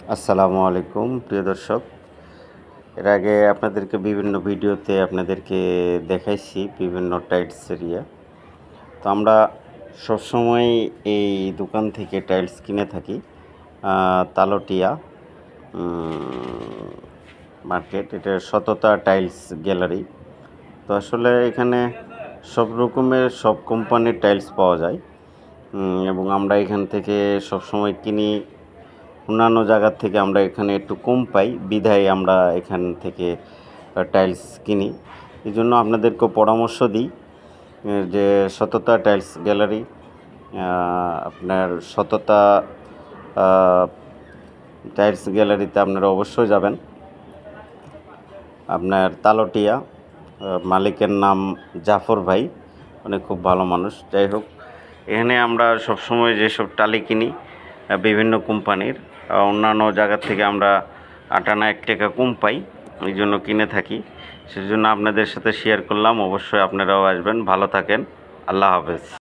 আসসালামু আলাইকুম প্রিয় দর্শক। এর আগে আপনাদেরকে বিভিন্ন ভিডিওতে আপনাদেরকে দেখাইছি বিভিন্ন টাইলস এরিয়া। তো আমরা সবসময় এই দোকান থেকে টাইলস কিনে থাকি, তালটিয়া মার্কেট। এটা সততা টাইলস গ্যালারি। তো আসলে এখানে সব রকমের সব কোম্পানির টাইলস পাওয়া যায়, এবং আমরা এখান থেকে সবসময় কিনি। অন্যান্য জায়গার থেকে আমরা এখানে একটু কম পাই, বিধায় আমরা এখান থেকে টাইলস কিনি। এই জন্য আপনাদেরকেও পরামর্শ দিই যে সততা টাইলস গ্যালারি, আপনার সততা টাইলস গ্যালারিতে আপনারা অবশ্যই যাবেন। আপনার তালটিয়া, মালিকের নাম জাফর ভাই, উনি খুব ভালো মানুষ। যাই হোক, এখানে আমরা সবসময় যেসব টালি কিনি বিভিন্ন কোম্পানির, অন্যান্য জায়গার থেকে আমরা 8 আনা 1 টাকা কম পাই, এই জন্য কিনে থাকি। সেজন্য আপনাদের সাথে শেয়ার করলাম। অবশ্যই আপনারাও আসবেন। ভালো থাকেন। আল্লাহ হাফেজ।